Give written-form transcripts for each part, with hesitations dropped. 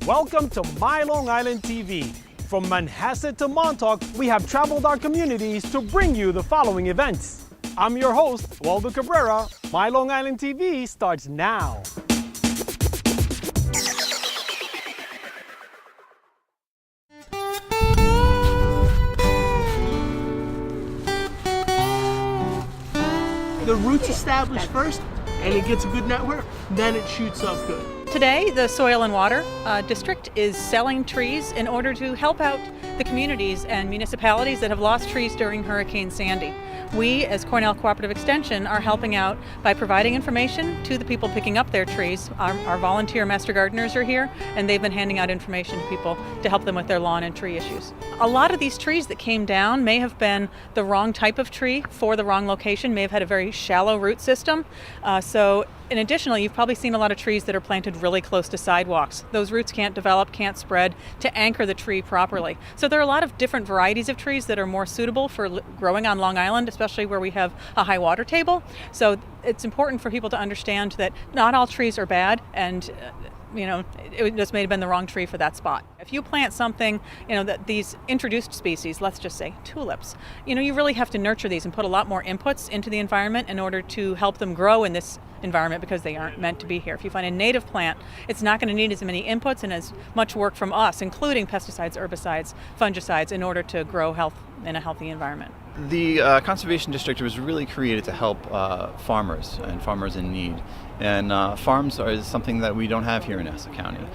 Welcome to My Long Island TV. From Manhasset to Montauk, we have traveled our communities to bring you the following events. I'm your host, Waldo Cabrera. My Long Island TV starts now. The root's established first, and it gets a good network, then it shoots up good. Today, the Soil and Water District is selling trees in order to help out the communities and municipalities that have lost trees during Hurricane Sandy. We, as Cornell Cooperative Extension, are helping out by providing information to the people picking up their trees. Our volunteer master gardeners are here, and they've been handing out information to people to help them with their lawn and tree issues. A lot of these trees that came down may have been the wrong type of tree for the wrong location, may have had a very shallow root system. And additionally, you've probably seen a lot of trees that are planted really close to sidewalks. Those roots can't develop, can't spread to anchor the tree properly. So there are a lot of different varieties of trees that are more suitable for growing on Long Island, especially where we have a high water table. So it's important for people to understand that not all trees are bad, and it just may have been the wrong tree for that spot. If you plant something, that these introduced species, let's just say tulips, you really have to nurture these and put a lot more inputs into the environment in order to help them grow in this environment, because they aren't meant to be here. If you find a native plant, it's not going to need as many inputs and as much work from us, including pesticides, herbicides, fungicides, in order to grow health in a healthy environment. The Conservation District was really created to help farmers and farmers in need. And farms is something that we don't have here in Nassau County.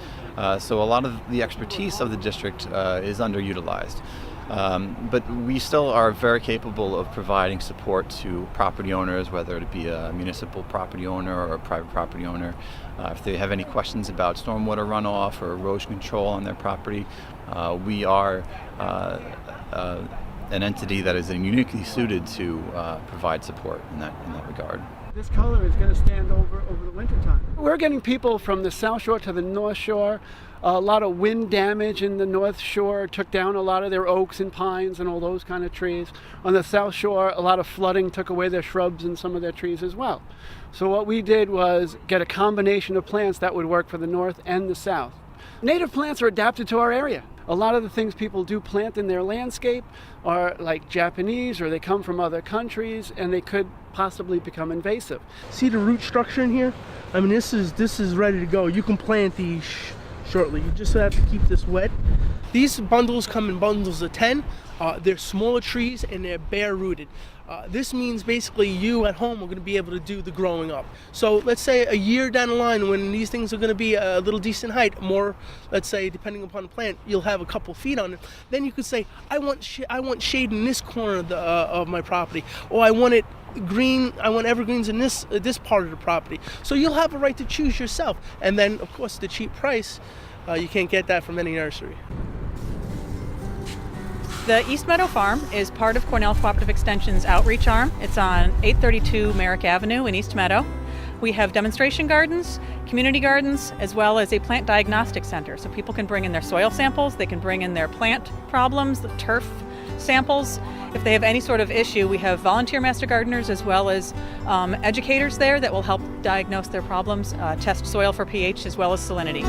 So a lot of the expertise of the district is underutilized. But we still are very capable of providing support to property owners, whether it be a municipal property owner or a private property owner. If they have any questions about stormwater runoff or erosion control on their property, we are an entity that is uniquely suited to provide support in that regard. This color is going to stand over the winter time. We're getting people from the South Shore to the North Shore. A lot of wind damage in the North Shore took down a lot of their oaks and pines and all those kind of trees. On the South Shore, a lot of flooding took away their shrubs and some of their trees as well. So what we did was get a combination of plants that would work for the North and the South. Native plants are adapted to our area. A lot of the things people do plant in their landscape are like Japanese, or they come from other countries, and they could possibly become invasive. See the root structure in here? I mean, this is ready to go. You can plant these shortly. You just have to keep this wet. These bundles come in bundles of 10. They're smaller trees and they're bare rooted. This means basically you at home are going to be able to do the growing up. So let's say a year down the line, when these things are going to be a little decent height, more, let's say, depending upon the plant, you'll have a couple feet on it. Then you could say, I want shade in this corner of my property, or I want it green, I want evergreens in this part of the property. So you'll have a right to choose yourself. And then, of course, the cheap price, you can't get that from any nursery. The East Meadow Farm is part of Cornell Cooperative Extension's outreach arm. It's on 832 Merrick Avenue in East Meadow. We have demonstration gardens, community gardens, as well as a plant diagnostic center. So people can bring in their soil samples, they can bring in their plant problems, the turf samples. If they have any sort of issue, we have volunteer master gardeners as well as educators there that will help diagnose their problems, test soil for pH as well as salinity.